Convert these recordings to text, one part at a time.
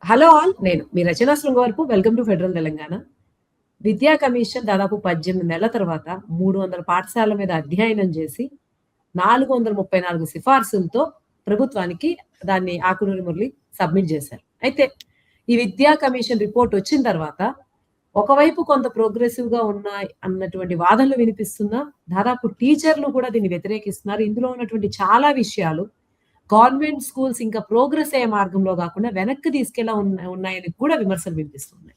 Hello all. నేను మీ Rachana Srungavarapu. Welcome to federal Telangana. విద్యా కమిషన్ దాదాపు 18 నెలల తర్వాత 300 పాఠశాలల మీద అధ్యయనం చేసి 434 సిఫార్సులతో ప్రభుత్వానికి దాన్ని ఆకునూరి మురళి సబ్మిట్ చేశారు. అయితే ఈ విద్యా కమిషన్ రిపోర్ట్ వచ్చిన తర్వాత ఒకవైపు కొంత ప్రోగ్రెసివ్‌గా ఉన్నాయి అన్నటువంటి వాదనలు వినిపిస్తున్నా, దాదాపు టీచర్లు కూడా దీన్ని వ్యతిరేకిస్తున్నారు. ఇందులో ఉన్నటువంటి చాలా విషయాలు గవర్నమెంట్ స్కూల్స్ ఇంకా ప్రోగ్రెస్ అయ్యే మార్గంలో గాకుండా వెనక్కి తీసుకెళ్ళ ఉన్నాయని కూడా విమర్శలు వినిపిస్తున్నాయి.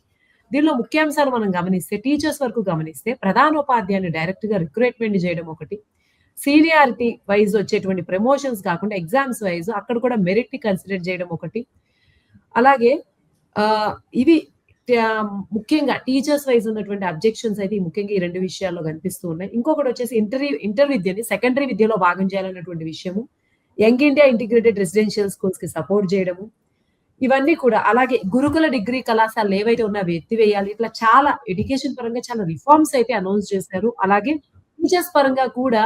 దీనిలో ముఖ్యాంశాలు మనం గమనిస్తే, టీచర్స్ వరకు గమనిస్తే ప్రధానోపాధ్యాయుని డైరెక్ట్‌గా రిక్రూట్‌మెంట్ చేయడం ఒకటి. సీనియారిటీ వైస్ వచ్చేటువంటి ప్రమోషన్స్ కాకుండా ఎగ్జామ్స్ వైస్ అక్కడ కూడా మెరిట్‌ని కన్సిడర్ చేయడం ఒకటి. అలాగే ఇవి ముఖ్యంగా టీచర్స్ వైస్ ఉన్నటువంటి అబ్జెక్షన్స్ అయితే ముఖ్యంగా ఈ 2 విషయాల్లో కనిపిస్తూ ఉన్నాయి. ఇంకొకటి వచ్చేసి ఇంటర్ విద్యని సెకండరీ విద్యలో భాగం చేయాలన్నటువంటి విషయము. Young India integrated residential schools కి సపోర్ట్ చేయడము, ఇవన్నీ కూడా. అలాగే గురుకుల డిగ్రీ కళాశాలలు ఏవైతే ఉన్నా అవి ఎత్తివేయాలి. ఇట్లా చాలా ఎడ్యుకేషన్ పరంగా చాలా రిఫార్మ్స్ అయితే అనౌన్స్ చేశారు. అలాగే టీచర్స్ పరంగా కూడా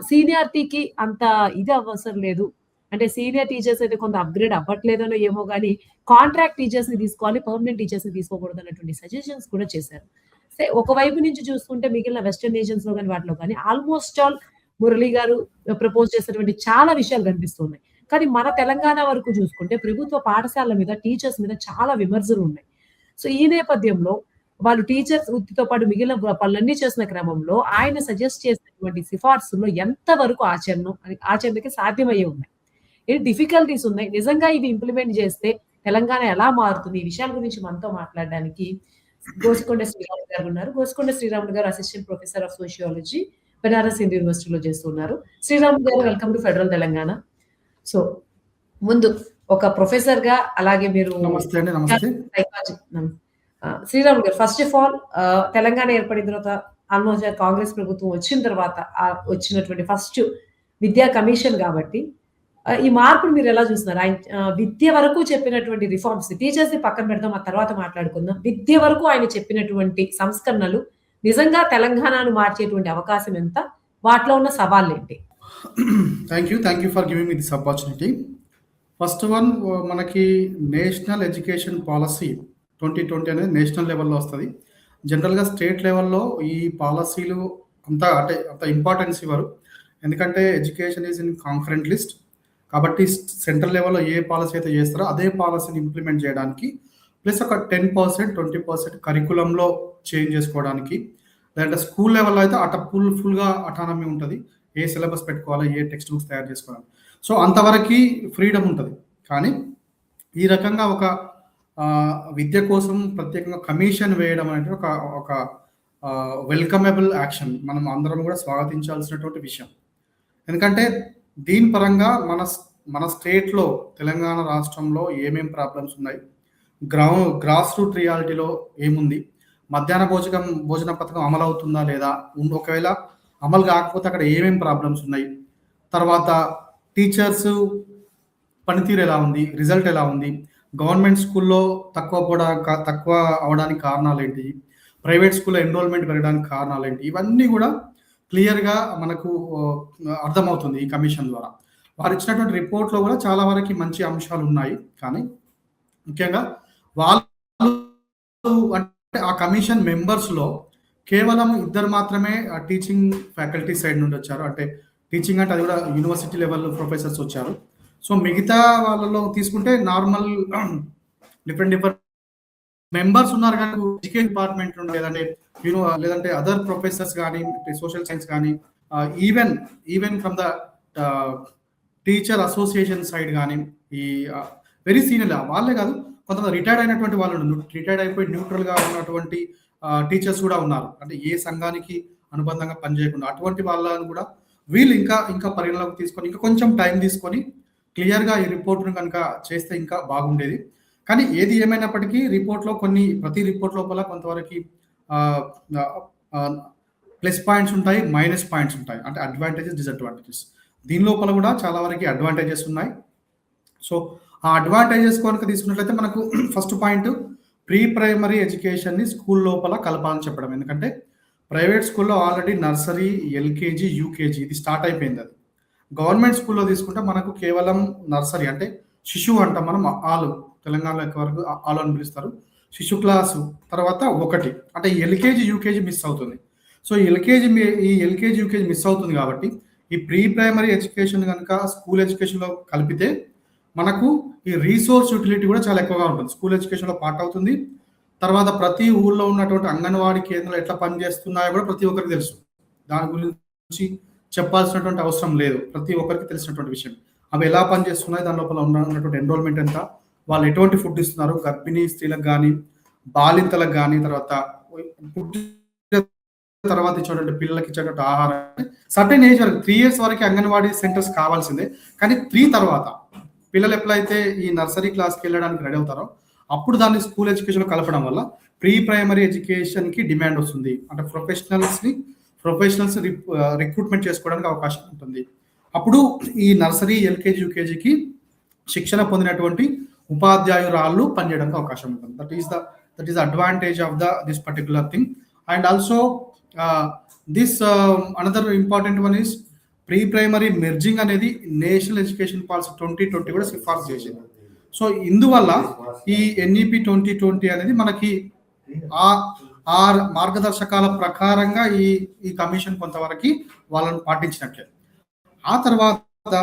సీనియారిటీకి అంత ఇది అవసరం లేదు. అంటే సీనియర్ టీచర్స్ అయితే కొంత అప్‌గ్రేడ్ అవ్వట్లేదనో ఏమో గాని, కాంట్రాక్ట్ టీచర్స్‌ని తీసుకోవాలి, పర్మనెంట్ టీచర్స్‌ని తీసుకోకూడదు అన్నటువంటి సజెషన్స్ కూడా చేశారు. ఒకవైపు నుంచి చూసుకుంటే మిగిలిన వెస్టర్న్ నేషన్స్‌లో గాని వాటిలో గాని ఆల్‌మోస్ట్ ఆల్ మురళి గారు ప్రపోజ్ చేసినటువంటి చాలా విషయాలు కనిపిస్తున్నాయి. కానీ మన తెలంగాణ వరకు చూసుకుంటే ప్రభుత్వ పాఠశాలల మీద, టీచర్స్ మీద చాలా విమర్శలు ఉన్నాయి. సో ఈ నేపథ్యంలో వాళ్ళు టీచర్స్ వృత్తితో పాటు మిగిలిన పనులన్నీ చేసిన క్రమంలో ఆయన సజెస్ట్ చేసినటువంటి సిఫార్సుల్లో ఎంత వరకు ఆచరణకి సాధ్యమయ్యే ఉన్నాయి. ఏంటి డిఫికల్టీస్ ఉన్నాయి. నిజంగా ఇవి ఇంప్లిమెంట్ చేస్తే తెలంగాణ ఎలా మారుతుంది? ఈ విషయాల గురించి మనతో మాట్లాడడానికి గోసుకొండ శ్రీరాములు గారు ఉన్నారు. Gosukonda Sriramulu garu assistant professor of sociology, Banaras Hindu యూనివర్సిటీలో చేస్తున్నారు. Sriramulu garu, welcome to federal Telangana. So ముందు ఒక ప్రొఫెసర్ గా, అలాగే మీరు శ్రీరాములు గారు, ఫస్ట్ ఆఫ్ ఆల్ తెలంగాణ ఏర్పడిన తర్వాత ఆల్మోస్ట్ కాంగ్రెస్ ప్రభుత్వం వచ్చిన తర్వాత వచ్చినటువంటి ఫస్ట్ విద్యా కమిషన్ కాబట్టి ఈ మార్పును మీరు ఎలా చూస్తున్నారు? ఆయన విద్య వరకు చెప్పినటువంటి రిఫార్మ్స్, టీచర్స్ ని పక్కన పెడదాం, ఆ తర్వాత మాట్లాడుకుందాం. విద్య వరకు ఆయన చెప్పినటువంటి సంస్కరణలు నిజంగా తెలంగాణను మార్చేటువంటి అవకాశం ఎంత? వాటిలో ఉన్న సవాళ్ళేంటి? Thank you for giving me this opportunity. First one, మనకి నేషనల్ ఎడ్యుకేషన్ పాలసీ 2020 అనేది నేషనల్ లెవెల్లో వస్తుంది. జనరల్గా స్టేట్ లెవెల్లో ఈ పాలసీలు అంత ఇంపార్టెన్స్ ఇవ్వరు. ఎందుకంటే education is in concurrent list. కాబట్టి సెంట్రల్ లెవెల్లో ఏ పాలసీ అయితే చేస్తారో అదే పాలసీని ఇంప్లిమెంట్ చేయడానికి, ప్లస్ ఒక 10%, 20% కరికులంలో చేంజ్ చేసుకోవడానికి, లేదంటే స్కూల్ లెవెల్లో అయితే ఫుల్గా అటానమీ ఉంటుంది. ఏ సిలబస్ పెట్టుకోవాలి, ఏ టెక్స్ట్ బుక్స్ తయారు చేసుకోవాలి, సో అంతవరకు ఫ్రీడమ్ ఉంటుంది. కానీ ఈ రకంగా ఒక విద్య కోసం ప్రత్యేకంగా కమిషన్ వేయడం అనేది ఒక వెల్కమబుల్ యాక్షన్. మనం అందరం కూడా స్వాగతించాల్సినటువంటి విషయం. ఎందుకంటే దీని పరంగా మన స్టేట్లో, తెలంగాణ రాష్ట్రంలో ఏమేం ప్రాబ్లమ్స్ ఉన్నాయి, గ్రాస్ రూట్ రియాలిటీలో ఏముంది, మధ్యాహ్న భోజన పథకం అమలు అవుతుందా లేదా, ఒకవేళ అమలు కాకపోతే అక్కడ ఏమేం ప్రాబ్లమ్స్ ఉన్నాయి, తర్వాత టీచర్స్ పనితీరు ఎలా ఉంది, రిజల్ట్ ఎలా ఉంది, గవర్నమెంట్ స్కూల్లో తక్కువ అవడానికి కారణాలు ఏంటి, ప్రైవేట్ స్కూల్లో ఎన్రోల్మెంట్ పెరగడానికి కారణాలు ఏంటి, ఇవన్నీ కూడా క్లియర్గా మనకు అర్థమవుతుంది ఈ కమిషన్ ద్వారా. వారు ఇచ్చినటువంటి రిపోర్ట్లో కూడా చాలా వరకు మంచి అంశాలు ఉన్నాయి. కానీ ముఖ్యంగా వాళ్ళు అంటే ఆ కమిషన్ మెంబర్స్లో కేవలం 2 మాత్రమే టీచింగ్ ఫ్యాకల్టీ సైడ్ నుండి వచ్చారు. అంటే టీచింగ్ అంటే అది కూడా యూనివర్సిటీ లెవెల్ ప్రొఫెసర్స్ వచ్చారు. సో మిగతా వాళ్ళలో తీసుకుంటే నార్మల్ డిఫరెంట్ మెంబర్స్ ఉన్నారు. కానీ ఎడ్యుకేషన్ డిపార్ట్మెంట్ నుండి లేదంటే అదర్ ప్రొఫెసర్స్ కానీ, సోషల్ సైన్స్ కానీ, even from the teacher association side కానీ, ఈ వెరీ సీనియర్ వాళ్ళే కాదు, కొంతమంది రిటైర్డ్ అయినటువంటి వాళ్ళు, రిటైర్డ్ అయిపోయి న్యూట్రల్గా ఉన్నటువంటి టీచర్స్ కూడా ఉన్నారు. అంటే ఏ సంఘానికి అనుబంధంగా పనిచేయకుండా అటువంటి వాళ్ళని కూడా వీళ్ళు ఇంకా పరిగణలోకి తీసుకొని, ఇంకా కొంచెం టైం తీసుకొని క్లియర్గా ఈ రిపోర్ట్ను కనుక చేస్తే ఇంకా బాగుండేది. కానీ ఏది ఏమైనప్పటికీ ప్రతి రిపోర్ట్ లోపల కొంతవరకు ప్లస్ పాయింట్స్ ఉంటాయి, మైనస్ పాయింట్స్ ఉంటాయి. అంటే అడ్వాంటేజెస్, డిసడ్వాంటేజెస్. దీని లోపల కూడా చాలా వరకు అడ్వాంటేజెస్ ఉన్నాయి. సో ఆ అడ్వాంటేజెస్ కనుక తీసుకున్నట్లయితే మనకు ఫస్ట్ పాయింట్, ప్రీ ప్రైమరీ ఎడ్యుకేషన్ని స్కూల్ లోపల కలపాలని చెప్పడం. ఎందుకంటే ప్రైవేట్ స్కూల్లో ఆల్రెడీ నర్సరీ, ఎల్కేజీ, యూకేజీ ఇది స్టార్ట్ అయిపోయింది. అది గవర్నమెంట్ స్కూల్లో తీసుకుంటే మనకు కేవలం నర్సరీ అంటే శిశువు అంటాం మనం. ఆలు తెలంగాణలో ఎక్కువ వరకు ఆలు అని పిలుస్తారు. శిశు క్లాసు తర్వాత 1 అంటే ఎల్‌కేజీ, యూకేజీ మిస్ అవుతుంది. సో, ఈ ఎల్‌కేజీ, యూకేజీ మిస్ అవుతుంది కాబట్టి ఈ ప్రీ ప్రైమరీ ఎడ్యుకేషన్ గనుక స్కూల్ ఎడ్యుకేషన్‌లో కలిపితే మనకు ఈ రిసోర్స్ యుటిలిటీ కూడా చాలా ఎక్కువగా ఉంటుంది. స్కూల్ ఎడ్యుకేషన్‌లో పార్ట్ అవుతుంది. తర్వాత ప్రతి ఊర్లో ఉన్నటువంటి అంగన్వాడీ కేంద్రాలు ఎట్లా పనిచేస్తున్నాయో కూడా ప్రతి ఒక్కరికి తెలుసు. దాని గురించి చెప్పాల్సినటువంటి అవసరం లేదు. ప్రతి ఒక్కరికి తెలిసినటువంటి విషయం. అవి ఎలా పనిచేస్తున్నాయి, దాని లోపల ఉన్నటువంటి ఎన్రోల్మెంట్ ఎంత, వాళ్ళు ఎటువంటి ఫుడ్ ఇస్తున్నారు, గర్భిణీ స్త్రీలకు కానీ, బాలింతలకు కానీ, తర్వాత పుట్టిన తర్వాత ఇచ్చేటువంటి పిల్లలకి ఇచ్చేటువంటి ఆహారం సర్టెన్ ఏజ్ వరకు 3 ఇయర్స్ వరకు అంగన్వాడీ సెంటర్స్ కావాల్సిందే. కానీ 3 తర్వాత పిల్లలు ఎప్పుడైతే ఈ నర్సరీ క్లాస్కి వెళ్ళడానికి రెడీ అవుతారో అప్పుడు దాన్ని స్కూల్ ఎడ్యుకేషన్లో కలపడం వల్ల ప్రీ ప్రైమరీ ఎడ్యుకేషన్కి డిమాండ్ వస్తుంది. అంటే ప్రొఫెషనల్స్ రిక్రూట్మెంట్ చేసుకోవడానికి అవకాశం ఉంటుంది. అప్పుడు ఈ నర్సరీ, ఎల్‌కేజీ, యూకేజీకి శిక్షణ పొందినటువంటి ఉపాధ్యాయురాళ్ళు పనిచేయడానికి అవకాశం ఉంటుంది. That is the advantage of this particular thing. And also another important one is pre primary merging అనేది నేషనల్ ఎడ్యుకేషన్ పాలసీ 2020 కూడా సిఫార్సు చేసింది. సో, ఇందువల్ల ఈ ఎన్ఈపి 2020 అనేది మనకి ఆ మార్గదర్శకాల ప్రకారంగా ఈ కమిషన్ కొంతవరకు వాళ్ళని పాటించినట్లే. ఆ తర్వాత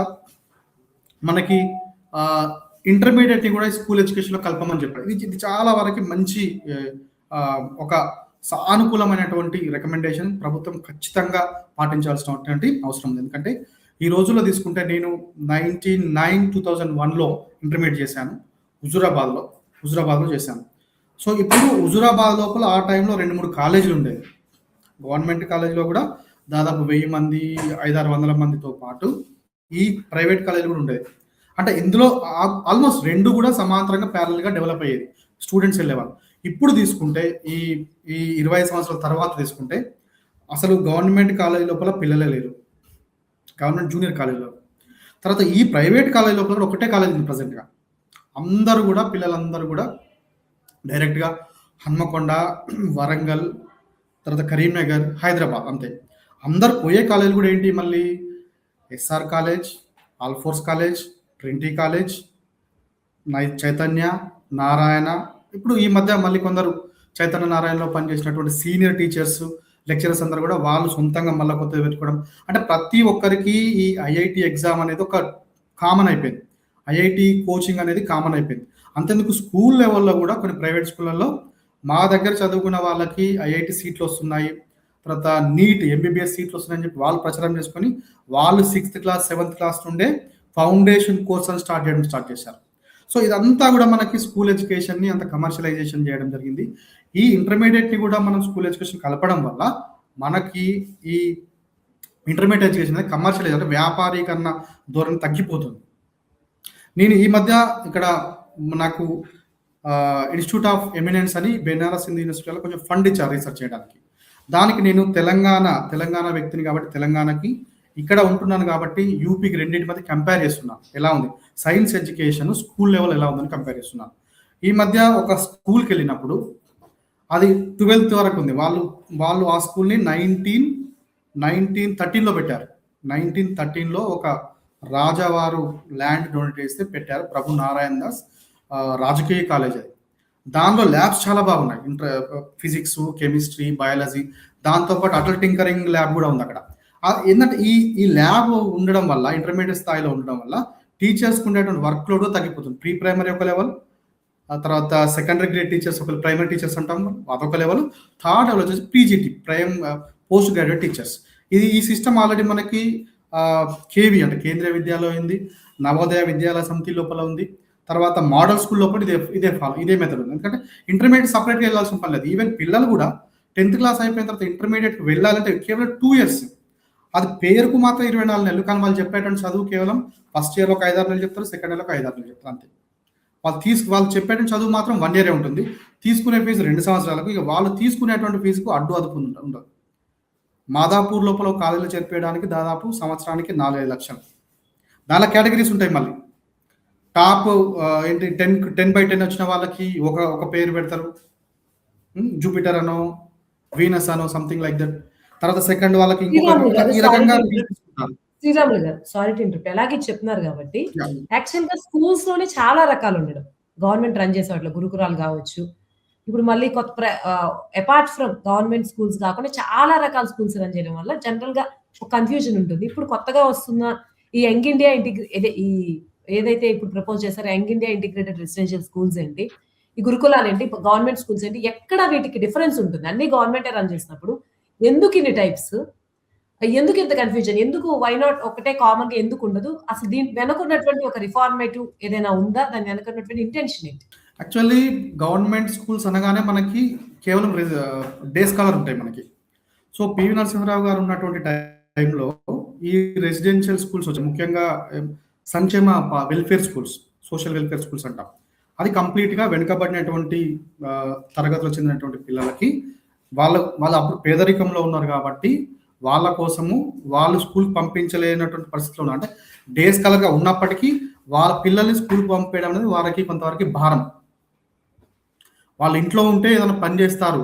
మనకి ఇంటర్మీడియట్‌ని కూడా స్కూల్ ఎడ్యుకేషన్‌లో కలపమని చెప్పారు. ఇది చాలా వరకు మంచి ఒక సానుకూలమైనటువంటి రికమెండేషన్. ప్రభుత్వం ఖచ్చితంగా పాటించాల్సినటువంటి అవసరం ఉంది. ఎందుకంటే ఈ రోజుల్లో తీసుకుంటే నేను 2001లో ఇంటర్మీడియట్ చేశాను. హుజూరాబాద్‌లో చేశాను. సో, ఇప్పుడు హుజూరాబాద్ లోపల ఆ టైంలో 2, 3 కాలేజీలు ఉండేవి. గవర్నమెంట్ కాలేజీలో కూడా దాదాపు 1000 మంది, 500-600 మందితో పాటు ఈ ప్రైవేట్ కాలేజీలు కూడా ఉండేది. అంటే ఇందులో ఆల్మోస్ట్ 2 కూడా సమాంతరంగా ప్యారలల్‌గా డెవలప్ అయ్యేది. స్టూడెంట్స్ వెళ్ళేవాళ్ళు. ఇప్పుడు తీసుకుంటే ఈ 20 సంవత్సరాల తర్వాత తీసుకుంటే అసలు గవర్నమెంట్ కాలేజీ లోపల పిల్లలే లేరు. గవర్నమెంట్ జూనియర్ కాలేజీలో. తర్వాత ఈ ప్రైవేట్ కాలేజీ లోపల కూడా ఒకటే కాలేజీ ఉంది ప్రెజెంట్‌గా. పిల్లలందరూ కూడా డైరెక్ట్‌గా హన్మకొండ, వరంగల్, తర్వాత కరీంనగర్, హైదరాబాద్ అంతే. అందరు పోయే కాలేజీలు కూడా ఏంటి మళ్ళీ SR college, Alphores college, Trinity college, Chaitanya, Narayana. ఇప్పుడు ఈ మధ్య మళ్ళీ కొందరు చైతన్య నారాయణలో పనిచేసినటువంటి సీనియర్ టీచర్స్, లెక్చరర్స్ అందరూ కూడా వాళ్ళు సొంతంగా మళ్ళీ కొత్తగా పెట్టుకోవడం. అంటే ప్రతి ఒక్కరికి ఈ ఐఐటి ఎగ్జామ్ అనేది ఒక కామన్ అయిపోయింది. ఐఐటి కోచింగ్ అనేది కామన్ అయిపోయింది. అంతెందుకు స్కూల్ లెవెల్లో కూడా కొన్ని ప్రైవేట్ స్కూళ్ళల్లో మా దగ్గర చదువుకున్న వాళ్ళకి ఐఐటి సీట్లు వస్తున్నాయి, తర్వాత నీట్ ఎంబీబీఎస్ సీట్లు వస్తున్నాయని చెప్పి వాళ్ళు ప్రచారం చేసుకొని వాళ్ళు 6th క్లాస్ 7th క్లాస్ నుండే ఫౌండేషన్ కోర్స్ అని స్టార్ట్ చేశారు. సో, ఇదంతా కూడా మనకి స్కూల్ ఎడ్యుకేషన్ని అంత కమర్షియలైజేషన్ చేయడం జరిగింది. ఈ ఇంటర్మీడియట్‌ని కూడా మనం స్కూల్ ఎడ్యుకేషన్ కలపడం వల్ల మనకి ఈ ఇంటర్మీడియట్ ఎడ్యుకేషన్ అనేది కమర్షియలైజ్ అంటే వ్యాపారీకరణ ధోరణి తగ్గిపోతుంది. నేను ఈ మధ్య ఇక్కడ నాకు ఇన్స్టిట్యూట్ ఆఫ్ ఎమినెన్స్ అని బెనారస్ హిందూ యూనివర్సిటీలో కొంచెం ఫండ్ ఇచ్చారు రీసెర్చ్ చేయడానికి. దానికి నేను తెలంగాణ వ్యక్తిని కాబట్టి తెలంగాణకి ఇక్కడ ఉంటున్నాను కాబట్టి యూపీకి రెండింటి మధ్య కంపేర్ చేస్తున్నాను. ఎలా ఉంది సైన్స్ ఎడ్యుకేషన్ స్కూల్ లెవెల్ ఎలా ఉందని కంపేర్ చేస్తున్నాను. ఈ మధ్య ఒక స్కూల్కి వెళ్ళినప్పుడు అది 12th వరకు ఉంది. వాళ్ళు ఆ స్కూల్ని 1913లో పెట్టారు. 1913లో ఒక రాజావారు ల్యాండ్ డొనేట్ చేస్తే పెట్టారు. ప్రభు నారాయణ దాస్ రాజకీయ కాలేజ్ అది. దానిలో ల్యాబ్స్ చాలా బాగున్నాయి. ఫిజిక్స్, కెమిస్ట్రీ, బయాలజీ, దాంతోపాటు అటల్ టింకరింగ్ ల్యాబ్ కూడా ఉంది అక్కడ. ఏంటంటే ఈ ల్యాబ్ ఉండడం వల్ల ఇంటర్మీడియట్ స్థాయిలో ఉండడం వల్ల టీచర్స్కి ఉండేటువంటి వర్క్ లోడ్ తగ్గిపోతుంది. ప్రీ ప్రైమరీ ఒక లెవెల్, ఆ తర్వాత సెకండరీ గ్రేడ్ టీచర్స్ ఒక ప్రైమరీ టీచర్స్ అంటాం అదొక లెవెల్, థర్డ్ లెవెల్ వచ్చేసి పీజీటీ పోస్ట్ గ్రాడ్యుయేట్ టీచర్స్. ఈ సిస్టమ్ ఆల్రెడీ మనకి కేవీ అంటే కేంద్రీయ విద్యాలయం ఉంది, నవోదయ విద్యాలయ సమితి లోపల ఉంది, తర్వాత మోడల్ స్కూల్ లోపల ఇదే మెథడ్ ఉంది. ఎందుకంటే ఇంటర్మీడియట్ సపరేట్గా వెళ్ళాల్సిన పని లేదు. ఈవెన్ పిల్లలు కూడా 10th క్లాస్ అయిపోయిన తర్వాత ఇంటర్మీడియట్కి వెళ్ళాలంటే కేవలం 2 years. అది పేరుకు మాత్రం 24 నెలలు. కానీ వాళ్ళు చెప్పేటువంటి చదువు కేవలం ఫస్ట్ ఇయర్లో ఒక 5-6 నెలలు చెప్తారు, సెకండ్ ఇయర్లో ఒక 5-6 నెలలు చెప్తారు అంతే. వాళ్ళు చెప్పేటువంటి చదువు మాత్రం 1 year ఉంటుంది. తీసుకునే ఫీజు 2 సంవత్సరాలకు. ఇక వాళ్ళు తీసుకునేటువంటి ఫీజుకు అదుపు ఉండదు. మాదాపూర్ లోపల కాలేజీలో చేర్పేయడానికి దాదాపు సంవత్సరానికి 4-5 లక్షలు. దానిలో కేటగిరీస్ ఉంటాయి. మళ్ళీ టాప్ ఏంటి 10/10 వచ్చిన వాళ్ళకి ఒక పేరు పెడతారు, జూపిటర్ అనో వీనస్ అనో సంథింగ్ లైక్ దట్. తర్వాత సెకండ్ వాళ్ళకి ఇంకొక ఈ రకంగా తీసుకుంటారు. శ్రీరాములు గారు సారీ టు ఇంటరప్ట్. ఎలాగే చెప్తున్నారు గాబట్టి, యాహ్! యాక్చువల్‌గా స్కూల్స్‌లోనే చాలా రకాలుండడం. గవర్నమెంట్ రన్ చేసే వాటిలో గురుకులాలు గావచ్చు. ఇప్పుడు మళ్ళీ అపార్ట్ ఫ్రమ్ గవర్నమెంట్ స్కూల్స్ కాకుండా చాలా రకాల స్కూల్స్ రన్ చేయడం వల్ల జనరల్‌గా ఒక కన్‌ఫ్యూజన్ ఉంటుంది. ఇప్పుడు కొత్తగా వస్తున్న ఈ యంగ్ ఇండియా ఏదైతే ఇప్పుడు ప్రపోజ్ చేసారో young India integrated residential schools ఏంటి? ఈ గురుకులాలేంటి? గవర్నమెంట్ స్కూల్స్ ఏంటి? ఎక్కడ వీటికి డిఫరెన్స్ ఉంటుంది? అన్ని గవర్నమెంటే రన్ చేసినప్పుడు ఎందుకు ఇన్ని టైప్స్? ఎందుకు ఇంత కన్‌ఫ్యూజన్? ఎందుకు వై నాట్ ఒకటే కామన్‌గా ఎందుకుండదు? అసలు దీని వెనక ఉన్నటువంటి ఒక రిఫార్మేటివ్ ఏదైనా ఉందా? దాని వెనక ఉన్నటువంటి ఇంటెన్షన్ ఏంటి? యాక్చువల్లీ గవర్నమెంట్ స్కూల్స్ అనగానే మనకి కేవలం డే స్కాలర్ ఉంటాయి మనకి. సో, పివి నరసింహారావు గారు ఉన్నటువంటి టైంలో ఈ రెసిడెన్షియల్ స్కూల్స్ వచ్చాయి. ముఖ్యంగా సంక్షేమ welfare schools, social welfare schools అంటాం. అది కంప్లీట్‌గా వెనుకబడినటువంటి తరగతులకు చెందినటువంటి పిల్లలకి వాళ్ళు అప్పుడు పేదరికంలో ఉన్నారు కాబట్టి వాళ్ళ కోసము వాళ్ళు స్కూల్‌కి పంపించలేనటువంటి పరిస్థితిలో ఉన్నారు. అంటే డే స్కాలర్‌గా ఉన్నప్పటికీ వాళ్ళ పిల్లల్ని స్కూల్‌కి పంపేయడం అనేది వారికి కొంతవరకు భారం. వాళ్ళు ఇంట్లో ఉంటే ఏదైనా పని చేస్తారు.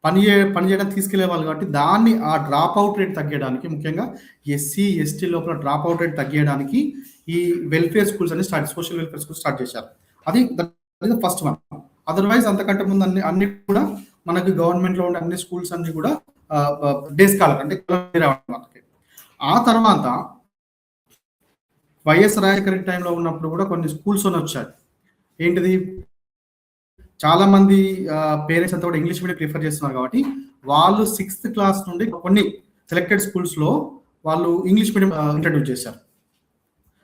పని చేయడానికి తీసుకెళ్ళేవాళ్ళు కాబట్టి దాన్ని ఆ డ్రాప్ అవుట్ రేట్ తగ్గియడానికి ముఖ్యంగా ఎస్సీ, ఎస్టీ లోపల డ్రాప్ అవుట్ రేట్ తగ్గియడానికి ఈ వెల్ఫేర్ స్కూల్స్ అని సోషల్ వెల్ఫేర్ స్కూల్స్ స్టార్ట్ చేశారు. అది ఫస్ట్ వన్. అదర్‌వైజ్ అంతకంటే ముందు అన్ని కూడా మనకి గవర్నమెంట్‌లో ఉండే అన్ని స్కూల్స్ అన్ని కూడా డే స్కాలర్ అంటే ఆ తర్వాత వైఎస్ రాజశేఖర రెడ్డి టైంలో ఉన్నప్పుడు కూడా కొన్ని స్కూల్స్ అని వచ్చాయి. ఏంటిది? చాలా మంది పేరెంట్స్ అంతా కూడా ఇంగ్లీష్ మీడియం ప్రిఫర్ చేస్తున్నారు కాబట్టి వాళ్ళు 6th క్లాస్ నుండి కొన్ని సెలెక్టెడ్ స్కూల్స్‌లో వాళ్ళు ఇంగ్లీష్ మీడియం ఇంట్రడ్యూస్ చేశారు.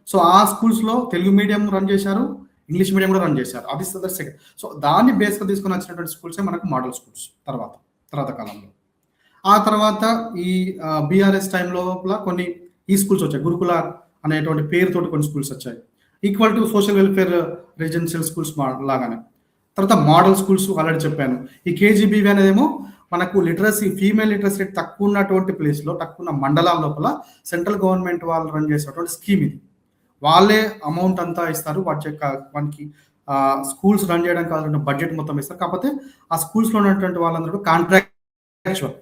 సో, ఆ స్కూల్స్‌లో తెలుగు మీడియం రన్ చేశారు. ఇంగ్లీష్ మీడియం కూడా రన్ చేశారు. అది సెకండ్. సో, దాన్ని బేస్‌గా తీసుకొని వచ్చినటువంటి స్కూల్సే మనకు మోడల్ స్కూల్స్ తర్వాత కాలంలో. ఆ తర్వాత ఈ బీఆర్ఎస్ టైం లోపల కొన్ని ఈ స్కూల్స్ వచ్చాయి. గురుకుల అనేటువంటి పేరుతోటి కొన్ని స్కూల్స్ వచ్చాయి. Equal to social welfare residential schools లాగానే. తర్వాత మోడల్ స్కూల్స్ ఆల్రెడీ చెప్పాను. ఈ కేజీబీవీ అనేదేమో మనకు ఫీమేల్ లిటరసీ రేట్ తక్కువ ఉన్నటువంటి ప్లేస్‌లో, తక్కువ ఉన్న మండలాల లోపల సెంట్రల్ గవర్నమెంట్ వాళ్ళు రన్ చేసేటువంటి స్కీమ్ ఇది. వాళ్ళే అమౌంట్ అంతా ఇస్తారు. మనకి స్కూల్స్ రన్ చేయడానికి కావాల్సిన బడ్జెట్ మొత్తం ఇస్తారు. కాకపోతే ఆ స్కూల్స్‌లో ఉన్నటువంటి వాళ్ళందరూ కాంట్రాక్చువల్.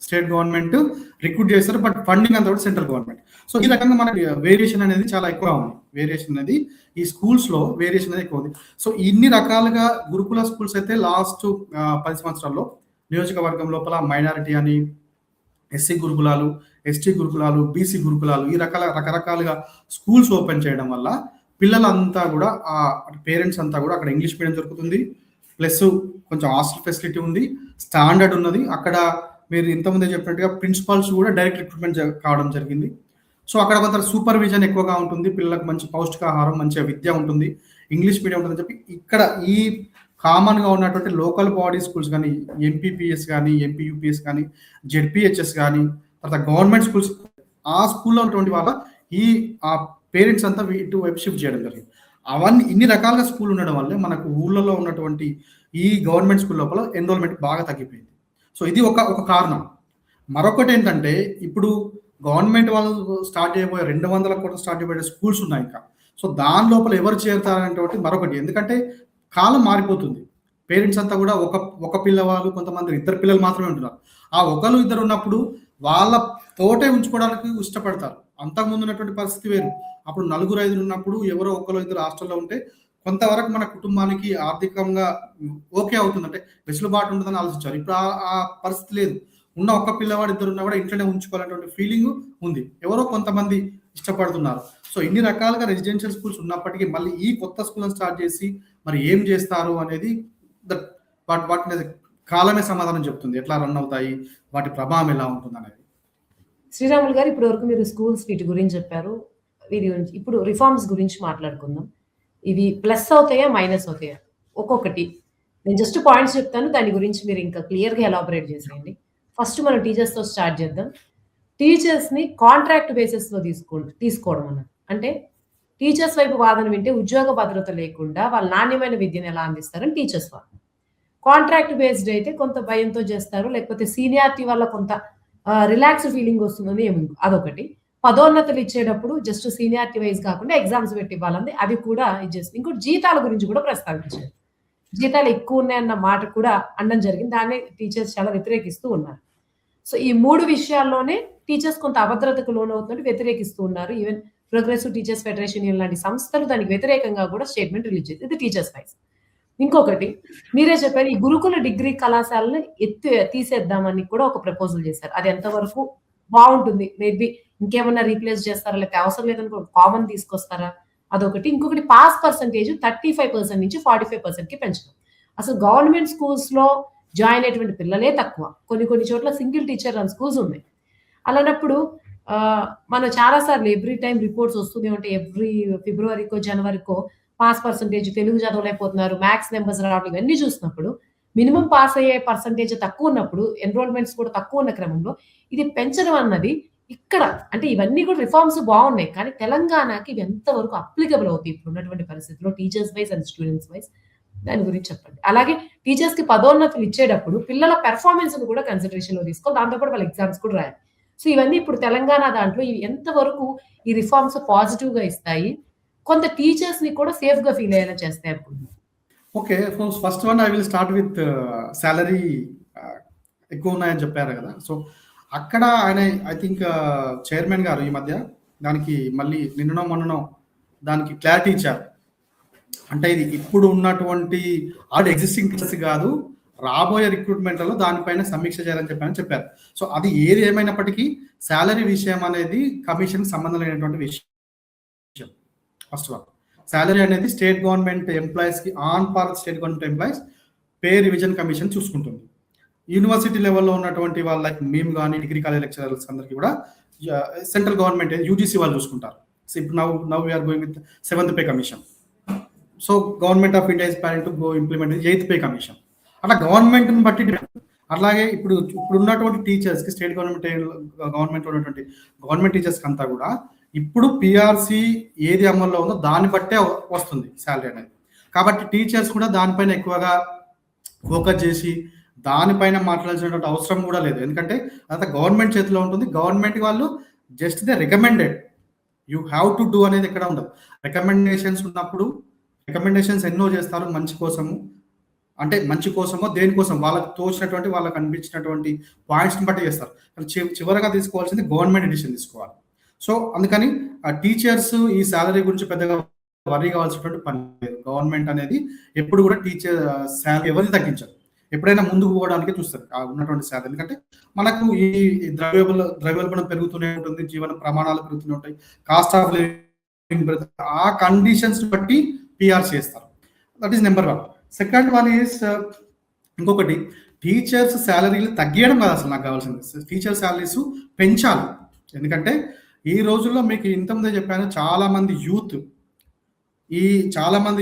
స్టేట్ గవర్నమెంట్ రిక్రూట్ చేస్తారు. బట్ ఫండింగ్ అంతా కూడా సెంట్రల్ గవర్నమెంట్. సో, ఈ రకంగా మనకి వేరియేషన్ అనేది చాలా ఎక్కువ ఉంది. వేరియేషన్ అనేది ఈ స్కూల్స్‌లో వేరియేషన్ అనేది ఎక్కువ ఉంది. సో, ఇన్ని రకాలుగా గురుకుల స్కూల్స్ అయితే లాస్ట్ 10 సంవత్సరాల్లో నియోజకవర్గం లోపల మైనారిటీ అని, ఎస్సీ గురుకులాలు, ఎస్టీ గురుకులాలు, బీసీ గురుకులాలు ఈ రకరకాలుగా స్కూల్స్ ఓపెన్ చేయడం వల్ల పిల్లలంతా కూడా పేరెంట్స్ అంతా కూడా అక్కడ ఇంగ్లీష్ మీడియం దొరుకుతుంది. ప్లస్ కొంచెం హాస్టల్ ఫెసిలిటీ ఉంది. స్టాండర్డ్ ఉన్నది. అక్కడ మీరు ఇంతకుముందే చెప్పినట్టుగా ప్రిన్సిపాల్స్ కూడా డైరెక్ట్ రిక్రూట్మెంట్ కావడం జరిగింది. సో, అక్కడ కొంత సూపర్విజన్ ఎక్కువగా ఉంటుంది. పిల్లలకు మంచి పౌష్టికాహారం, మంచి విద్య ఉంటుంది. ఇంగ్లీష్ మీడియం ఉంటుందని చెప్పి ఇక్కడ ఈ కామన్‌గా ఉన్నటువంటి లోకల్ బాడీ స్కూల్స్ కానీ, ఎంపీపీఎస్ కానీ, ఎంపీయూపీఎస్ కానీ, జెడ్పీహెచ్ఎస్ కానీ, తర్వాత గవర్నమెంట్ స్కూల్స్ ఆ స్కూల్‌లో ఉన్నటువంటి వాళ్ళ పేరెంట్స్ అంతా ఇటువైపు షిఫ్ట్ చేయడం జరిగింది. ఇన్ని రకాలుగా స్కూల్ ఉండడం వల్లే మనకు ఊర్లలో ఉన్నటువంటి ఈ గవర్నమెంట్ స్కూల్ లోపల ఎన్రోల్‌మెంట్ బాగా తగ్గిపోయింది. సో, ఇది ఒక కారణం. మరొకటేంటంటే ఇప్పుడు గవర్నమెంట్ వాళ్ళు స్టార్ట్ చేయబోయే 200 కోట్లు స్టార్ట్ చేయబోయే స్కూల్స్ ఉన్నాయి ఇంకా. సో, దాని లోపల ఎవరు చేరుతారనేటువంటి మరొకటి. ఎందుకంటే కాలం మారిపోతుంది. పేరెంట్స్ అంతా కూడా ఒక పిల్లవాళ్ళు, కొంతమంది ఇద్దరు పిల్లలు మాత్రమే ఉంటున్నారు. ఆ ఒకళ్ళు ఇద్దరు ఉన్నప్పుడు వాళ్ళ తోటే ఉంచుకోవడానికి ఇష్టపడతారు. అంతకుముందు ఉన్నటువంటి పరిస్థితి వేరు. అప్పుడు నలుగురు, ఐదుగురు ఉన్నప్పుడు ఎవరో ఒకళ్ళు ఇద్దరు హాస్టల్‌లో ఉంటే కొంతవరకు మన కుటుంబానికి ఆర్థికంగా ఓకే అవుతుంది. అంటే వెసులుబాటు ఉంటుందని ఆలోచించారు. ఇప్పుడు ఆ పరిస్థితి లేదు. ఉన్న ఒక్క పిల్లవాడు ఇద్దరు ఉన్నా కూడా ఇంట్లోనే ఉంచుకోవాలనేటువంటి ఫీలింగ్ ఉంది. ఎవరో కొంతమంది ఇష్టపడుతున్నారు. సో, ఇన్ని రకాలుగా రెసిడెన్షియల్ స్కూల్స్ ఉన్నప్పటికీ మళ్ళీ ఈ కొత్త స్కూల్‌ని స్టార్ట్ చేసి మరి ఏం చేస్తారు అనేది వాటి మీద కాలమే సమాధానం చెప్తుంది. ఎట్లా రన్ అవుతాయి? వాటి ప్రభావం ఎలా ఉంటుందనేది. శ్రీరాములు గారు ఇప్పటి వరకు మీరు స్కూల్స్ వీటి గురించి చెప్పారు. వీటి గురించి ఇప్పుడు రిఫార్మ్స్ గురించి మాట్లాడుకుందాం. ఇవి ప్లస్ అవుతాయా? మైనస్ అవుతాయా? ఒక్కొక్కటి. నేను జస్ట్ పాయింట్స్ చెప్తాను. దాని గురించి మీరు ఇంకా క్లియర్‌గా ఎలాబొరేట్ చేసేయండి. ఫస్ట్ మనం టీచర్స్‌తో స్టార్ట్ చేద్దాం. టీచర్స్‌ని కాంట్రాక్ట్ బేసిస్‌లో తీసుకోవడం అన్నది. అంటే టీచర్స్ వైపు వాదన వింటే ఉద్యోగ భద్రత లేకుండా వాళ్ళు నాణ్యమైన విద్యను ఎలా అందిస్తారని టీచర్స్ వాదన. కాంట్రాక్ట్ బేస్డ్ అయితే కొంత భయంతో చేస్తారు. లేకపోతే సీనియారిటీ వల్ల కొంత రిలాక్స్డ్ ఫీలింగ్ వస్తుందని అదొకటి. పదోన్నతులు ఇచ్చేటప్పుడు జస్ట్ సీనియారిటీ వైస్ కాకుండా ఎగ్జామ్స్ పెట్టి ఇవ్వాలంది. అది కూడా ఇది చేస్తుంది. ఇంకోటి జీతాల గురించి కూడా ప్రస్తావించారు. జీతాలు ఎక్కువ ఉన్నాయన్న మాట కూడా అనడం జరిగింది. దాన్నే టీచర్స్ చాలా వ్యతిరేకిస్తూ ఉన్నారు. సో, ఈ 3 విషయాల్లోనే టీచర్స్ కొంత అభద్రతకు లోనవుతున్నట్టు వ్యతిరేకిస్తూ ఉన్నారు. Even progressive teachers federation union లాంటి సంస్థలు దానికి వ్యతిరేకంగా కూడా స్టేట్మెంట్ రిలీజ్ చేసింది. ఇది టీచర్స్ వైస్. ఇంకొకటి మీరే చెప్పారు, ఈ గురుకుల డిగ్రీ కళాశాలను తీసేద్దామని కూడా ఒక ప్రపోజల్ చేశారు. అది ఎంతవరకు బాగుంటుంది? మేబీ ఇంకేమన్నా రీప్లేస్ చేస్తారా? లేకపోతే అవసరం లేదని కామన్ తీసుకొస్తారా? అదొకటి. ఇంకొకటి పాస్ పర్సెంటేజ్ 35% నుంచి 45%కి పెంచడం. అసలు గవర్నమెంట్ స్కూల్స్ లో జాయిన్ అయ్యేటువంటి పిల్లలే తక్కువ. కొన్ని చోట్ల సింగిల్ టీచర్ రన్ స్కూల్స్ ఉన్నాయి. అలాంటప్పుడు మనం చాలా సార్లు ఎవ్రీ టైం రిపోర్ట్స్ వస్తూనే ఉంటాయి. ఎవ్రీ ఫిబ్రవరికో, జనవరికో పాస్ పర్సెంటేజ్ తెలుగు చదవలేకపోతున్నారు, మ్యాథ్స్ నెంబర్స్ రావడం, ఇవన్నీ చూసినప్పుడు మినిమం పాస్ అయ్యే పర్సెంటేజ్ తక్కువ ఉన్నప్పుడు, ఎన్రోల్మెంట్స్ కూడా తక్కువ ఉన్న క్రమంలో ఇది పెంచడం అన్నది ఇక్కడ అంటే ఇవన్నీ కూడా రిఫార్మ్స్ బాగున్నాయి. కానీ తెలంగాణకి ఇవి ఎంతవరకు అప్లికబుల్ అవుతాయి ఇప్పుడు ఉన్నటువంటి పరిస్థితిలో teachers wise and students wise? దాని గురించి చెప్పండి. అలాగే టీచర్స్ కి పదోన్నతులు ఇచ్చేటప్పుడు పిల్లల పెర్ఫార్మెన్స్ కూడా కన్సిడరేషన్ లో తీసుకోవాలి. దాంతోపాటు వాళ్ళ ఎగ్జామ్స్ కూడా రాయాలి. సో ఇవన్నీ ఇప్పుడు తెలంగాణ దాంట్లో ఎంతవరకు ఈ రిఫార్మ్స్ పాజిటివ్ గా ఇస్తాయి, కొంత టీచర్స్ ని కూడా సేఫ్ గా ఫీల్ అయ్యేలా చేస్తాయి అనుకుంటున్నాను. Okay. First one I will start with salary ఎక్కువ ఉన్నాయని చెప్పారు కదా. సో అక్కడ ఆయన ఐ థింక్ చైర్మన్ గారు ఈ మధ్య దానికి మళ్ళీ నిన్ననో మొన్ననో దానికి క్లారిటీ ఇచ్చారు. అంటే ఇది ఇప్పుడు ఉన్నటువంటి ఆల్రెడీ ఎగ్జిస్టింగ్ టీచర్స్ కాదు, రాబోయే రిక్రూట్మెంట్లలో దానిపైన సమీక్ష చేయాలని చెప్పారు. సో అది ఏది ఏమైనప్పటికీ శాలరీ విషయం అనేది కమిషన్ సంబంధం లేనటువంటి విషయం. ఫస్ట్ వన్, శాలరీ అనేది స్టేట్ గవర్నమెంట్ ఎంప్లాయీస్ కి on par state government employees pay revision commission చూసుకుంటుంది. యూనివర్సిటీ లెవెల్లో ఉన్నటువంటి వాళ్ళ లైక్ మేము కానీ డిగ్రీ కాలేజ్ లెక్చరర్స్ అందరికీ కూడా సెంట్రల్ గవర్నమెంట్ యూజీసీ వాళ్ళు చూసుకుంటారు. సో ఇప్పుడు now we're going with 7th pay commission. So government of India is planning to go implement 8th pay commission. అట్లా గవర్నమెంట్ని బట్టి అట్లాగే ఇప్పుడు ఉన్నటువంటి టీచర్స్ కి స్టేట్ గవర్నమెంట్ ఉన్నటువంటి గవర్నమెంట్ టీచర్స్ అంతా కూడా ఇప్పుడు పిఆర్సి ఏది అమల్లో ఉందో దాన్ని బట్టే వస్తుంది శాలరీ అనేది. కాబట్టి టీచర్స్ కూడా దానిపైన ఎక్కువగా ఫోకస్ చేసి దానిపైన మాట్లాడాల్సినటువంటి అవసరం కూడా లేదు. ఎందుకంటే అదంతా గవర్నమెంట్ చేతిలో ఉంటుంది. గవర్నమెంట్ వాళ్ళు just they recommended, you have to do అనేది ఎక్కడ ఉండదు. రికమెండేషన్స్ ఉన్నప్పుడు రికమెండేషన్స్ ఎన్నో చేస్తారు మంచి కోసము, అంటే మంచి కోసమో దేనికోసం వాళ్ళకి తోచినటువంటి వాళ్ళకి అనిపించినటువంటి పాయింట్స్ని బట్టి చేస్తారు. చివరగా తీసుకోవాల్సింది గవర్నమెంట్ డిసిషన్ తీసుకోవాలి. సో అందుకని టీచర్స్ ఈ శాలరీ గురించి పెద్దగా వరీ కావాల్సినటువంటి పని లేదు. గవర్నమెంట్ అనేది ఎప్పుడు కూడా టీచర్ శాలరీ ఎవరిని తగ్గించారు, ఎప్పుడైనా ముందుకు పోవడానికి చూస్తారు ఉన్నటువంటి శాలరీ. ఎందుకంటే మనకు ఈ ద్రవ్యోల్బణం పెరుగుతూనే ఉంటుంది, జీవన ప్రమాణాలు పెరుగుతూనే ఉంటాయి, కాస్ట్ ఆఫ్ లివింగ్ పెరుగుతుంది. ఆ కండిషన్స్ బట్టి పిఆర్సీ చేస్తారు. That is number 1. Second one is ఇంకొకటి, టీచర్స్ శాలరీలు తగ్గియడం కాదు అసలు నాకు కావాల్సింది, టీచర్ శాలరీస్ పెంచాలి. ఎందుకంటే ఈ రోజుల్లో మీకు ఇంతకుముందే చెప్పాను, చాలా మంది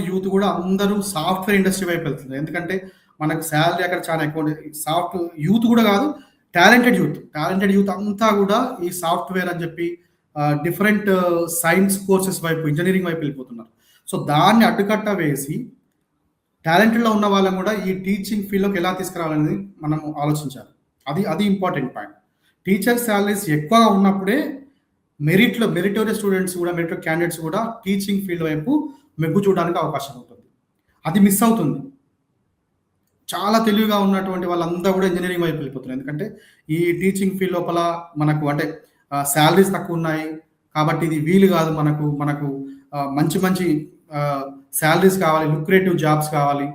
యూత్ కూడా అందరూ సాఫ్ట్వేర్ ఇండస్ట్రీ వైపు వెళ్తున్నారు. ఎందుకంటే మనకు శాలరీ అక్కడ చాలా ఎక్కువ. సాఫ్ట్ యూత్ కూడా కాదు, టాలెంటెడ్ యూత్ అంతా కూడా ఈ సాఫ్ట్వేర్ అని చెప్పి డిఫరెంట్ సైన్స్ కోర్సెస్ వైపు, ఇంజనీరింగ్ వైపు వెళ్ళిపోతున్నారు. సో దాన్ని అడ్డుకట్ట వేసి టాలెంటెడ్లో ఉన్న వాళ్ళని కూడా ఈ టీచింగ్ ఫీల్డ్లోకి ఎలా తీసుకురావాలనేది మనం ఆలోచించాలి. అది ఇంపార్టెంట్ పాయింట్. టీచర్ శాలరీస్ ఎక్కువగా ఉన్నప్పుడే మెరిటోరియస్ స్టూడెంట్స్ కూడా, మెరిటోరియస్ క్యాండిడేట్స్ కూడా టీచింగ్ ఫీల్డ్ వైపు మెగ్గు చూడడానికి అవకాశం ఉంటుంది. అది మిస్ అవుతుంది. చాలా తెలివిగా ఉన్నటువంటి వాళ్ళంతా కూడా ఇంజనీరింగ్ వైపు వెళ్ళిపోతున్నారు. ఎందుకంటే ఈ టీచింగ్ ఫీల్డ్ లోపల మనకు అంటే శాలరీస్ తక్కువ ఉన్నాయి కాబట్టి ఇది వీలు కాదు, మనకు మంచి శాలరీస్ కావాలి, లుక్రేటివ్ జాబ్స్ కావాలి,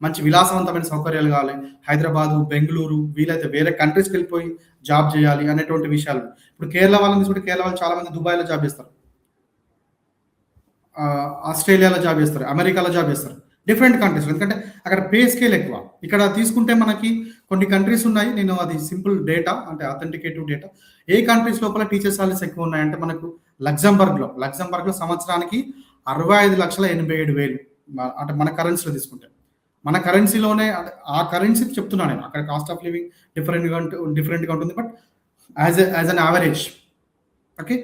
మంచి విలాసవంతమైన సౌకర్యాలు కావాలి, హైదరాబాదు, బెంగళూరు, వీలైతే వేరే కంట్రీస్కి వెళ్ళిపోయి జాబ్ చేయాలి అనేటువంటి విషయాలు. ఇప్పుడు కేరళ వాళ్ళని తీసుకుంటే కేరళ వాళ్ళు చాలా మంది దుబాయ్లో జాబ్ చేస్తారు, ఆస్ట్రేలియాలో జాబ్ చేస్తారు, అమెరికాలో జాబ్ చేస్తారు, డిఫరెంట్ కంట్రీస్. ఎందుకంటే అక్కడ పే స్కేల్ ఎక్కువ. ఇక్కడ తీసుకుంటే మనకి కొన్ని కంట్రీస్ ఉన్నాయి, నేను అది సింపుల్ డేటా అంటే అథెంటికేటివ్ డేటా, ఏ కంట్రీస్ లోపల టీచర్ సాలరీస్ ఎక్కువ ఉన్నాయంటే మనకు లగ్జంబర్గ్లో సంవత్సరానికి 65,87,000, అంటే మన కరెన్సీలో తీసుకుంటే, మన కరెన్సీలోనే ఆ కరెన్సీ చెప్తున్నాను నేను, అక్కడ కాస్ట్ ఆఫ్ లివింగ్ డిఫరెంట్గా ఉంటుంది, but as an average. Okay,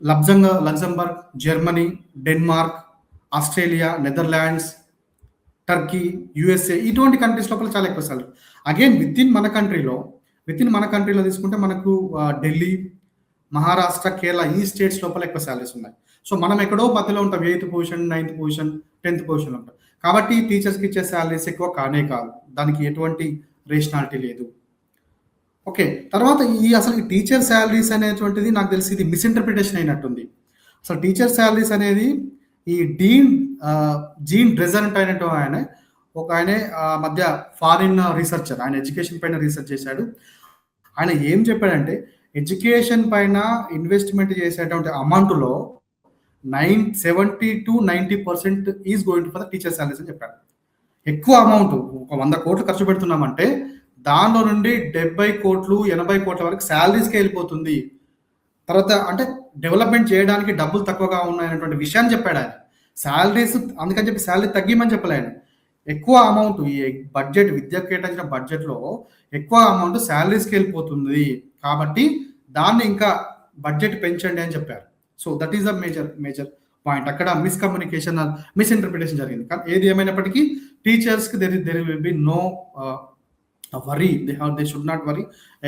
Luxembourg, Germany, Denmark, Australia, Netherlands, Turkey, USA, ఇటువంటి కంట్రీస్ లోపల చాలా ఎక్కువ సాలరీ. అగైన్ విత్ ఇన్ మన కంట్రీలో తీసుకుంటే మనకు ఢిల్లీ, మహారాష్ట్ర, కేరళ, ఈ స్టేట్స్ లోపల ఎక్కువ సాలరీస్ ఉన్నాయి. సో మనం ఎక్కడో మధ్యలో ఉంటాం, 8th position, 9th position, 10th position ఉంటాం. కాబట్టి టీచర్స్కి ఇచ్చే శాలరీస్ ఎక్కువ కానే కాదు, దానికి ఎటువంటి రేషనాలిటీ లేదు. ఓకే. తర్వాత అసలు ఈ టీచర్ సాలరీస్ అనేటువంటిది నాకు తెలిసి ఇది మిస్‌ఇంటర్‌ప్రిటేషన్ అయినట్టుంది. అసలు టీచర్ సాలరీస్ అనేది ఈ జీన్ డ్రెజెంట్ అయినటువంటి ఆయన మధ్య ఫారిన్ రీసెర్చర్. ఆయన ఎడ్యుకేషన్ పైన రీసెర్చ్ చేశాడు. ఆయన ఏం చెప్పాడంటే ఎడ్యుకేషన్ పైన ఇన్వెస్ట్‌మెంట్ చేసేటువంటి అమౌంట్‌లో 70-90% is going for the teacher salaries అని చెప్పాడు. ఎక్కువ అమౌంట్ ఒక 100 కోట్లు ఖర్చు పెడుతున్నామంటే దానిలో నుండి 70 కోట్లు 80 కోట్ల వరకు సాలరీస్కే వెళ్ళిపోతుంది. తర్వాత అంటే డెవలప్మెంట్ చేయడానికి డబ్బులు తక్కువగా ఉన్నాయనేటువంటి విషయాన్ని చెప్పాడు ఆయన. సాలరీస్ అందుకని చెప్పి సాలరీ తగ్గిమని చెప్పలే ఆయన. ఎక్కువ అమౌంట్ ఈ బడ్జెట్ విద్యకు కేటాయించిన బడ్జెట్లో ఎక్కువ అమౌంట్ సాలరీస్కి వెళ్ళిపోతుంది కాబట్టి దాన్ని ఇంకా బడ్జెట్ పెంచండి అని చెప్పారు. So that is the major point. అక్కడ మిస్కమ్యూనికేషన్ మిస్ఇంటర్ప్రిటేషన్ జరిగింది. కానీ ఏది ఏమైనప్పటికీ టీచర్స్కి there will be no worry. They should not worry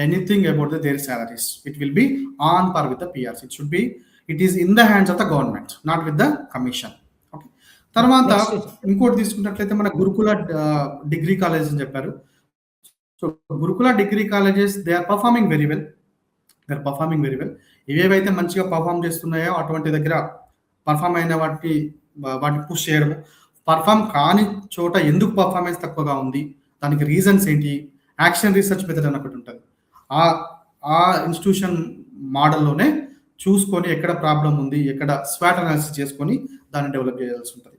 anything about their salaries. It will be on par with the PRs. It is in the hands of the government, not with the commission. Okay. తర్వాత ఇంకోటి తీసుకున్నట్లయితే మన గురుకుల degree colleges అని చెప్పారు. So Gurukula degree colleges they are performing very well. ఏవేవైతే మంచిగా perform చేస్తున్నాయో అటువంటి దగ్గర పర్ఫామ్ అయిన వాటిని పుష్ చేయడం, పర్ఫామ్ కాని చోట ఎందుకు పర్ఫార్మెన్స్ తక్కువగా ఉంది, దానికి రీజన్స్ ఏంటి, యాక్షన్ రీసెర్చ్ మెథడ్ అని ఒకటి ఉంటుంది. ఆ ఇన్స్టిట్యూషన్ మోడల్లోనే చూసుకొని ఎక్కడ ప్రాబ్లం ఉంది, ఎక్కడ స్వాట్ అనాలిసిస్ చేసుకొని దాన్ని డెవలప్ చేయాల్సి ఉంటుంది.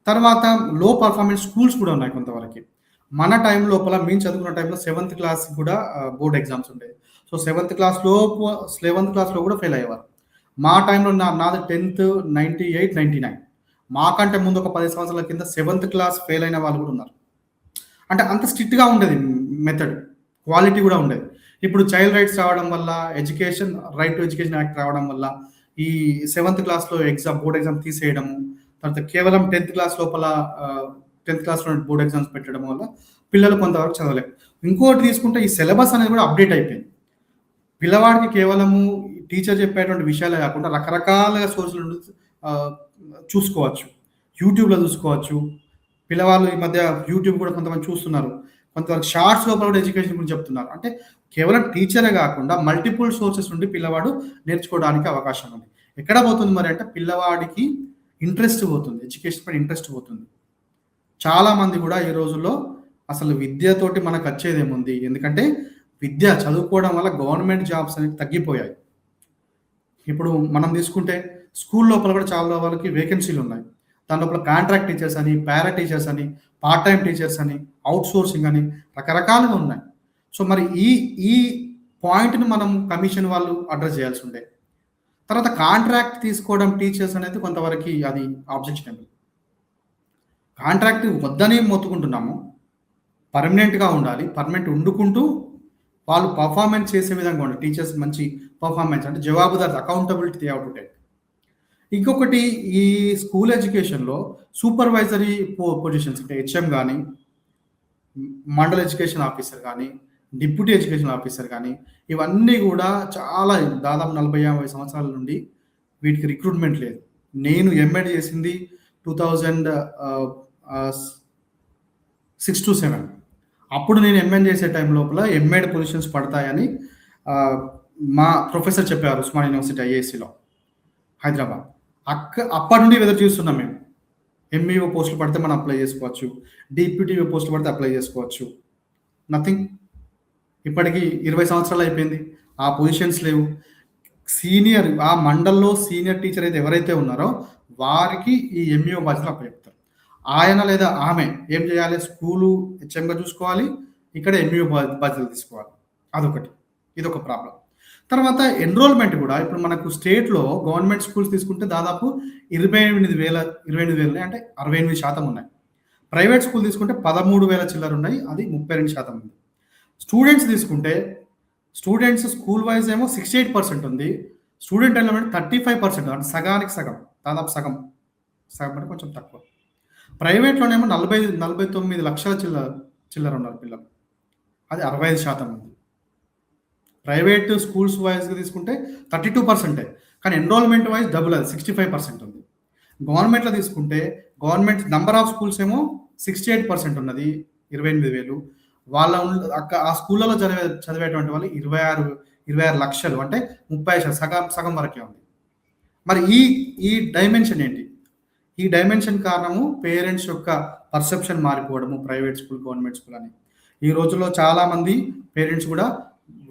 తర్వాత లో పర్ఫార్మెన్స్ స్కూల్స్ కూడా ఉన్నాయి కొంతవరకు. మన టైం లోపల మేము చదువుకున్న టైంలో 7th క్లాస్ కూడా బోర్డ్ ఎగ్జామ్స్ ఉండేవి. సో 7th క్లాస్లో కూడా ఫెయిల్ అయ్యేవారు. మా టైంలో నాది 10th 98, 99. మాకంటే ముందు ఒక 10 సంవత్సరాల కింద 7th క్లాస్ ఫెయిల్ అయిన వాళ్ళు కూడా ఉన్నారు. అంటే అంత స్ట్రిక్ట్గా ఉండేది మెథడ్, క్వాలిటీ కూడా ఉండేది. ఇప్పుడు చైల్డ్ రైట్స్ రావడం వల్ల, రైట్ టు ఎడ్యుకేషన్ యాక్ట్ రావడం వల్ల ఈ 7th క్లాస్లో బోర్డ్ ఎగ్జామ్ తీసేయడము, తర్వాత కేవలం 10th క్లాస్ లోపల 10th క్లాస్లో బోర్డ్ ఎగ్జామ్స్ పెట్టడం వల్ల పిల్లలు కొంతవరకు చదవలేరు. ఇంకోటి తీసుకుంటే ఈ సిలబస్ అనేది కూడా అప్డేట్ అయిపోయింది. పిల్లవాడికి కేవలము టీచర్ చెప్పేటువంటి విషయాలే కాకుండా రకరకాల సోర్సుల నుండి చూసుకోవచ్చు. యూట్యూబ్లో చూసుకోవచ్చు. పిల్లవాళ్ళు ఈ మధ్య యూట్యూబ్ కూడా కొంతమంది చూస్తున్నారు. కొంతవరకు షార్ట్స్ లోపల కూడా ఎడ్యుకేషన్ గురించి చెప్తున్నారు. అంటే కేవలం టీచరే కాకుండా మల్టిపుల్ సోర్సెస్ నుండి పిల్లవాడు నేర్చుకోవడానికి అవకాశం ఉంది. ఎక్కడ పోతుంది మరి అంటే పిల్లవాడికి ఇంట్రెస్ట్ పోతుంది, ఎడ్యుకేషన్ పైన ఇంట్రెస్ట్ పోతుంది. చాలామంది కూడా ఈ రోజుల్లో అసలు విద్యతోటి మనకు వచ్చేదేముంది, ఎందుకంటే విద్య చదువుకోవడం వల్ల గవర్నమెంట్ జాబ్స్ అనేవి తగ్గిపోయాయి. ఇప్పుడు మనం తీసుకుంటే స్కూల్ లోపల కూడా చాలా వాళ్ళకి వేకెన్సీలు ఉన్నాయి. దాని లోపల కాంట్రాక్ట్ టీచర్స్ అని, పారా టీచర్స్ అని, పార్ట్ టైం టీచర్స్ అని, అవుట్ సోర్సింగ్ అని రకరకాలుగా ఉన్నాయి. సో మరి ఈ పాయింట్ని మనం కమిషన్ వాళ్ళు అడ్రస్ చేయాల్సి ఉండే. తర్వాత కాంట్రాక్ట్ తీసుకోవడం టీచర్స్ అనేది కొంతవరకు అది ఆబ్జెక్షనబుల్. కాంట్రాక్ట్ వద్దని మొత్తుకుంటున్నాము, పర్మనెంట్గా ఉండాలి. పర్మనెంట్ ఉండుకుంటూ వాళ్ళు పర్ఫార్మెన్స్ చేసే విధంగా ఉండాలి. టీచర్స్ మంచి పర్ఫార్మెన్స్ అంటే జవాబుదారి, accountability they have to take. ఇంకొకటి ఈ స్కూల్ ఎడ్యుకేషన్లో సూపర్వైజరీ పొజిషన్స్ అంటే హెచ్ఎం కానీ, మండల్ ఎడ్యుకేషన్ ఆఫీసర్ కానీ, డిప్యూటీ ఎడ్యుకేషన్ ఆఫీసర్ కానీ, ఇవన్నీ కూడా చాలా దాదాపు 40-50 సంవత్సరాల నుండి వీటికి రిక్రూట్మెంట్ లేదు. నేను ఎంఎడ్ చేసింది 2006-07. అప్పుడు నేను ఎంఎడ్ చేసే టైం లోపల ఎంఎడ్ పొజిషన్స్ పడతాయని మా ప్రొఫెసర్ చెప్పారు ఉస్మాన్ యూనివర్సిటీ ఐఏఎస్సిలో హైదరాబాద్. అప్పటి నుండి ఎదురు చూస్తున్నాం మేము. ఎంఈఓ పోస్టులు పడితే మనం అప్లై చేసుకోవచ్చు, డిప్యూటీఓ పోస్టులు పడితే అప్లై చేసుకోవచ్చు. నథింగ్. ఇప్పటికీ 20 సంవత్సరాలు అయిపోయింది, ఆ పొజిషన్స్ లేవు. ఆ మండల్లో సీనియర్ టీచర్ అయితే ఎవరైతే ఉన్నారో వారికి ఈ ఎంఈఓ బాధ్యతలు అప్పచెప్తారు. ఆయన లేదా ఆమె ఏం చేయాలి, స్కూలు హెచ్ఎంగా చూసుకోవాలి, ఇక్కడ ఎంఈఓ బాధ్యతలు తీసుకోవాలి. అదొకటి, ఇదొక ప్రాబ్లం. తర్వాత ఎన్రోల్మెంట్ కూడా ఇప్పుడు మనకు స్టేట్లో గవర్నమెంట్ స్కూల్స్ తీసుకుంటే దాదాపు 28,000 అంటే 68% ఉన్నాయి. ప్రైవేట్ స్కూల్ తీసుకుంటే 13,000 చిల్లర ఉన్నాయి, అది 32% ఉంది. స్టూడెంట్స్ తీసుకుంటే స్కూల్ వైజ్ ఏమో 68% ఉంది, స్టూడెంట్ ఎన్రోల్మెంట్ 35%, అంటే సగానికి సగం, దాదాపు సగం అంటే కొంచెం తక్కువ. ప్రైవేట్లోనేమో 49 లక్షల చిల్లర ఉన్నారు పిల్లలు, అది 65% ఉంది. ప్రైవేట్ స్కూల్స్ వైజ్గా తీసుకుంటే 32%, కానీ ఎన్రోల్మెంట్ వైజ్ డబుల్, అది 65% ఉంది. గవర్నమెంట్లో తీసుకుంటే గవర్నమెంట్ నంబర్ ఆఫ్ స్కూల్స్ ఏమో 68% ఉన్నది 28,000, వాళ్ళ ఆ స్కూళ్ళలో చదివేటువంటి వాళ్ళు 26 లక్షలు, అంటే 30% సగం వరకే ఉంది. మరి ఈ డైమెన్షన్ ఏంటి? ఈ డైమెన్షన్ కారణము పేరెంట్స్ యొక్క పర్సెప్షన్ మారిపోవడము, ప్రైవేట్ స్కూల్, గవర్నమెంట్ స్కూల్ అని. ఈ రోజుల్లో చాలా మంది పేరెంట్స్ కూడా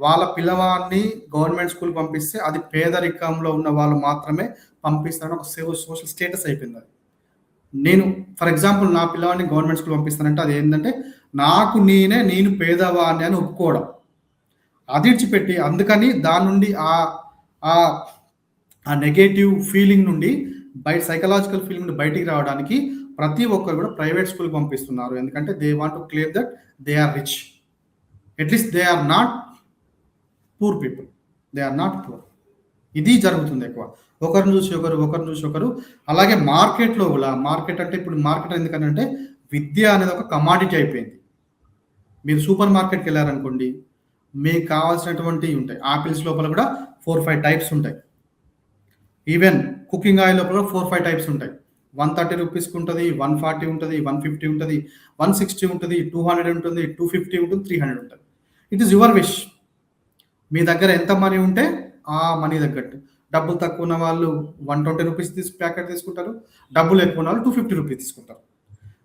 వాళ్ళ పిల్లవాడిని గవర్నమెంట్ స్కూల్ పంపిస్తే అది పేదరికంలో ఉన్న వాళ్ళు మాత్రమే పంపిస్తారని ఒక సోషల్ స్టేటస్ అయిపోయింది అది. నేను ఫర్ ఎగ్జాంపుల్ నా పిల్లవాడిని గవర్నమెంట్ స్కూల్ పంపిస్తానంటే అది ఏంటంటే నేను పేదవాడిని అని ఒప్పుకోవడం. అది ఇడిచిపెట్టి అందుకని దాని నుండి ఆ నెగటివ్ ఫీలింగ్ నుండి సైకలాజికల్ ఫీలింగ్ నుండి బయటికి రావడానికి ప్రతి ఒక్కరు కూడా ప్రైవేట్ స్కూల్ పంపిస్తున్నారు. ఎందుకంటే they want to claim that they are rich, at least they are not poor people, they are not poor. ఇది జరుగుతుంది ఎక్కువ, ఒకరిని చూసి ఒకరు. అలాగే మార్కెట్లో కూడా, మార్కెట్ అంటే ఇప్పుడు మార్కెట్ ఎందుకంటే విద్య అనేది ఒక కమాడిటీ అయిపోయింది. మీరు సూపర్ మార్కెట్కి వెళ్ళారనుకోండి, మీకు కావాల్సినటువంటివి ఉంటాయి. ఆపిల్స్ లోపల కూడా 4-5 టైప్స్ ఉంటాయి. ఈవెన్ కుకింగ్ ఆయిల్ లోపల 4-5 టైప్స్ ఉంటాయి. 130 రూపీస్కి ఉంటుంది, 140 ఉంటుంది, 150 ఉంటుంది, 160 ఉంటుంది, 200 ఉంటుంది, 250 ఉంటుంది, 300 ఉంటుంది. It is your wish. మీ దగ్గర ఎంత మనీ ఉంటే ఆ మనీ తగ్గట్టు. డబ్బులు తక్కువ ఉన్న వాళ్ళు 120 రూపీస్ ప్యాకెట్ తీసుకుంటారు, డబ్బులు ఎక్కువ ఉన్న వాళ్ళు 250 రూపీస్ తీసుకుంటారు.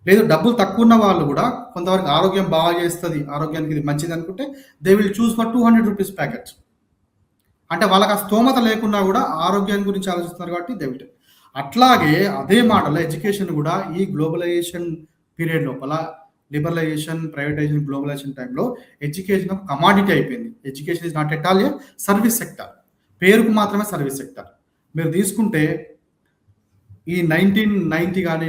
లేదు డబ్బులు తక్కువ ఉన్న వాళ్ళు కూడా కొంతవరకు ఆరోగ్యం బాగా చేస్తుంది, ఆరోగ్యానికి ఇది మంచిది అనుకుంటే they will choose for 200 rupees packet. అంటే వాళ్ళకి ఆ స్తోమత లేకుండా కూడా ఆరోగ్యాన్ని గురించి ఆలోచిస్తున్నారు కాబట్టి దే విల్. అట్లాగే అదే మాటలో ఎడ్యుకేషన్ కూడా ఈ గ్లోబలైజేషన్ పీరియడ్ లోపల, లిబరలైజేషన్, ప్రైవేటైజేషన్, గ్లోబలైజేషన్ టైంలో ఎడ్యుకేషన్ ఒక కమాడిటీ అయిపోయింది. Education is not at all A service sector, పేరుకు మాత్రమే సర్వీస్ సెక్టర్. మీరు తీసుకుంటే ఈ 1990 కానీ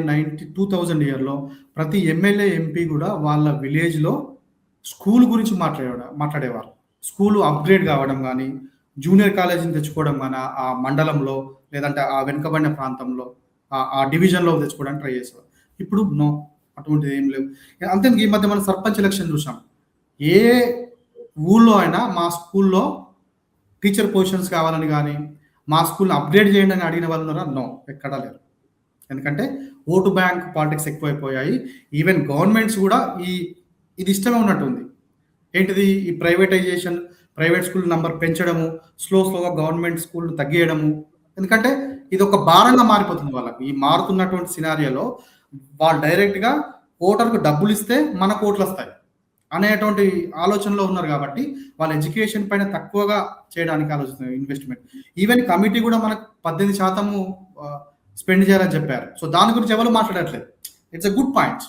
2000 ఇయర్లో ప్రతి ఎమ్మెల్యే, ఎంపీ కూడా వాళ్ళ విలేజ్లో స్కూల్ గురించి మాట్లాడేవారు. స్కూల్ అప్గ్రేడ్ కావడం కానీ, జూనియర్ కాలేజీని తెచ్చుకోవడం కానీ ఆ మండలంలో, లేదంటే ఆ వెనుకబడిన ప్రాంతంలో, ఆ డివిజన్లో తెచ్చుకోవడానికి ట్రై చేసేవారు. ఇప్పుడు నో, అటువంటిది ఏం లేవు. అంతేందుకు ఈ మధ్య మనం సర్పంచ్ ఎలక్షన్ చూసాం. ఏ ఊళ్ళో అయినా మా స్కూల్లో టీచర్ పొజిషన్స్ కావాలని కానీ, మా స్కూల్ని అప్గ్రేడ్ చేయండి అని అడిగిన వాళ్ళు ఉన్నారా? నో, ఎక్కడా లేరు. ఎందుకంటే ఓటు బ్యాంక్ పాలిటిక్స్ ఎక్కువైపోయాయి. ఈవెన్ గవర్నమెంట్స్ కూడా ఇది ఇష్టమే ఉన్నట్టుంది. ఏంటిది? ఈ ప్రైవేటైజేషన్, ప్రైవేట్ స్కూల్ నంబర్ పెంచడము, స్లోగా గవర్నమెంట్ స్కూల్ తగ్గేయడము. ఎందుకంటే ఇది ఒక భారంగా మారిపోతుంది వాళ్ళకి. ఈ మారుతున్నటువంటి సినారియోలో వాళ్ళు డైరెక్ట్గా ఓటర్కు డబ్బులు ఇస్తే మనకు ఓట్లు వస్తాయి అనేటువంటి ఆలోచనలో ఉన్నారు కాబట్టి వాళ్ళ ఎడ్యుకేషన్ పైన తక్కువగా చేయడానికి ఆలోచిస్తున్నారు ఇన్వెస్ట్మెంట్. ఈవెన్ కమిటీ కూడా మనకు 18% స్పెండ్ చేయాలని చెప్పారు. సో దాని గురించి ఎవరు మాట్లాడట్లేదు. It's a good point.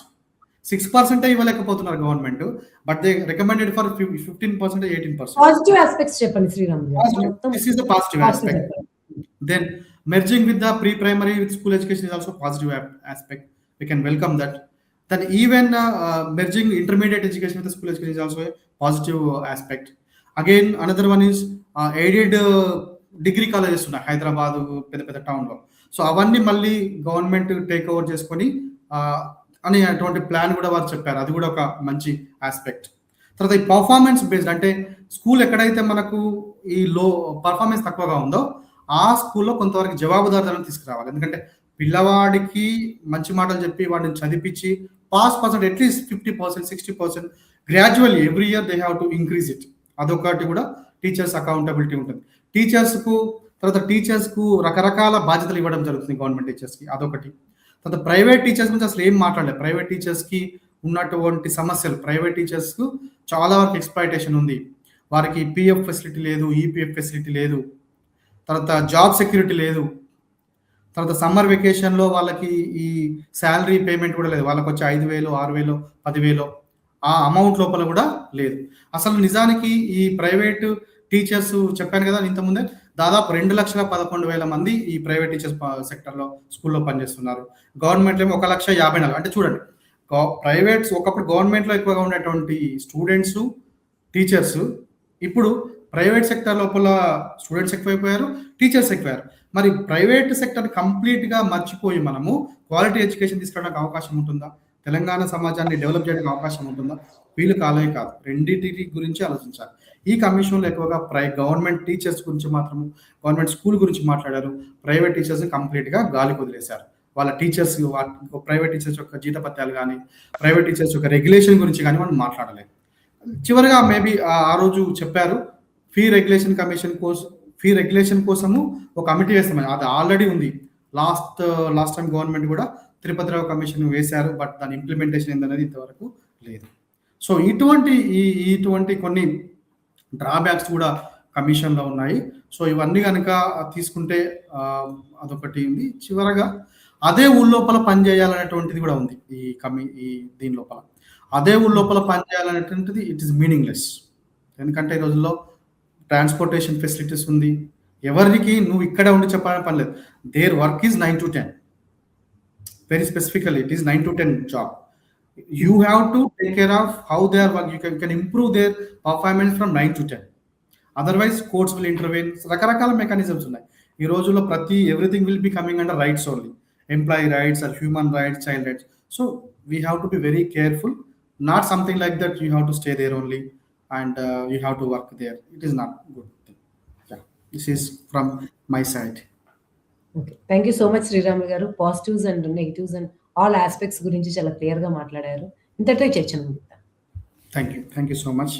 6% ఇవ్వలేకపోతున్నారు government, but they recommended for 15%, 18%. Positive aspects చెప్పండి శ్రీరామ్ గారు. This is the positive aspect. Then merging with the pre-primary with school education is also positive aspect. We can welcome that. Then even merging intermediate education with the school education is also a positive aspect. Again, another one is aided degree colleges ఉన్నాయి హైదరాబాద్ పెద్ద టౌన్లో. So అవన్నీ మళ్ళీ government take over చేసుకొని అని అటువంటి plan కూడా వారు చెప్పారు. అది కూడా ఒక మంచి ఆస్పెక్ట్. తర్వాత ఈ పర్ఫార్మెన్స్ బేస్డ్, అంటే స్కూల్ ఎక్కడైతే మనకు ఈ లో పర్ఫార్మెన్స్ తక్కువగా ఉందో ఆ స్కూల్లో కొంతవరకు జవాబుదారులను తీసుకురావాలి. ఎందుకంటే పిల్లవాడికి మంచి మాటలు చెప్పి వాడిని చదివించి pass percent at least 50%, 60% gradually every year they have to increase it. అదొకటి కూడా టీచర్స్ అకౌంటబిలిటీ ఉంటుంది. టీచర్స్కు రకరకాల బాధ్యతలు ఇవ్వడం జరుగుతుంది గవర్నమెంట్ టీచర్స్కి, అదొకటి. తర్వాత ప్రైవేట్ టీచర్స్ గురించి అసలు ఏం మాట్లాడలేదు. ప్రైవేట్ టీచర్స్కి ఉన్నటువంటి సమస్యలు, ప్రైవేట్ టీచర్స్కు చాలా వరకు ఎక్స్‌ప్లాయిటేషన్ ఉంది. వారికి పిఎఫ్ ఫెసిలిటీ లేదు, ఈపీఎఫ్ ఫెసిలిటీ లేదు, తర్వాత జాబ్ సెక్యూరిటీ లేదు, తర్వాత సమ్మర్ వెకేషన్లో వాళ్ళకి ఈ శాలరీ పేమెంట్ కూడా లేదు. వాళ్ళకి వచ్చే 5,000, 6,000, 10,000 ఆ అమౌంట్ లోపల కూడా లేదు. అసలు నిజానికి ఈ ప్రైవేట్ టీచర్స్ చెప్పాను కదా ఇంతకుముందే, దాదాపు 2,11,000 మంది ఈ ప్రైవేట్ టీచర్స్ సెక్టర్లో స్కూల్లో పనిచేస్తున్నారు. గవర్నమెంట్లో ఏమో 1,54,000. అంటే చూడండి, ప్రైవేట్స్ ఒకప్పుడు గవర్నమెంట్లో ఎక్కువగా ఉన్నటువంటి స్టూడెంట్స్, టీచర్స్, ఇప్పుడు ప్రైవేట్ సెక్టర్ లోపల స్టూడెంట్స్ ఎక్కువైపోయారు, టీచర్స్ ఎక్కువయ్యారు. మరి ప్రైవేట్ సెక్టర్ కంప్లీట్గా మర్చిపోయి మనము క్వాలిటీ ఎడ్యుకేషన్ తీసుకురావడానికి అవకాశం ఉంటుందా? తెలంగాణ సమాజాన్ని డెవలప్ చేయడానికి అవకాశం ఉంటుందా? వీళ్ళు కాలే కాదు. రెండింటి గురించి ఆలోచించాలి. ఈ కమిషన్లో ఎక్కువగా గవర్నమెంట్ టీచర్స్ గురించి మాత్రము, గవర్నమెంట్ స్కూల్ గురించి మాట్లాడారు. ప్రైవేట్ టీచర్స్ కంప్లీట్గా గాలికి వదిలేశారు. వాళ్ళ టీచర్స్, ప్రైవేట్ టీచర్స్ యొక్క జీతపత్యాలు కానీ, ప్రైవేట్ టీచర్స్ యొక్క రెగ్యులేషన్ గురించి కానీ మనం మాట్లాడలేదు. చివరగా మేబీ ఆ రోజు చెప్పారు ఫీ రెగ్యులేషన్ కోసము ఒక కమిటీ వేస్తామని. అది ఆల్రెడీ ఉంది. లాస్ట్ టైం గవర్నమెంట్ కూడా తిరుపతిరావు కమిషన్ వేశారు. బట్ దాని ఇంప్లిమెంటేషన్ ఏందనేది ఇంతవరకు లేదు. సో ఇటువంటి కొన్ని డ్రాబ్యాక్స్ కూడా కమిషన్లో ఉన్నాయి. సో ఇవన్నీ కనుక తీసుకుంటే అదొకటి ఉంది. చివరగా అదే ఊళ్ళోపల పనిచేయాలనేటువంటిది కూడా ఉంది ఈ దీని లోపల. అదే ఊళ్ళోపల పనిచేయాలనేటువంటిది ఇట్ ఈస్ మీనింగ్లెస్. ఎందుకంటే ఈ రోజుల్లో ట్రాన్స్పోర్టేషన్ ఫెసిలిటీస్ ఉంది. ఎవరికి నువ్వు ఇక్కడే ఉండి చెప్పాలని పని లేదు. Their work is 9 to 10. Very specifically, it is 9 to 10 job. You have to take care of how they are work. You can improve their performance from 9 to 10. Otherwise, courts will intervene. రకరకాల mechanisms ఉన్నాయి. ఈ రోజుల్లో everything will be coming under rights only. Employee rights or human rights, child rights. So we have to be very careful. Not something like that you have to stay there only and you have to work there. It is not good thing. Yeah, this is from my side. Okay. Thank you so much Sriramulu గారు. Positives and negatives and all aspects గురించి చాలా క్లియర్‌గా మాట్లాడారు. ఇంతటితో ఈ చర్చను ముగిద్దాం. Thank you so much.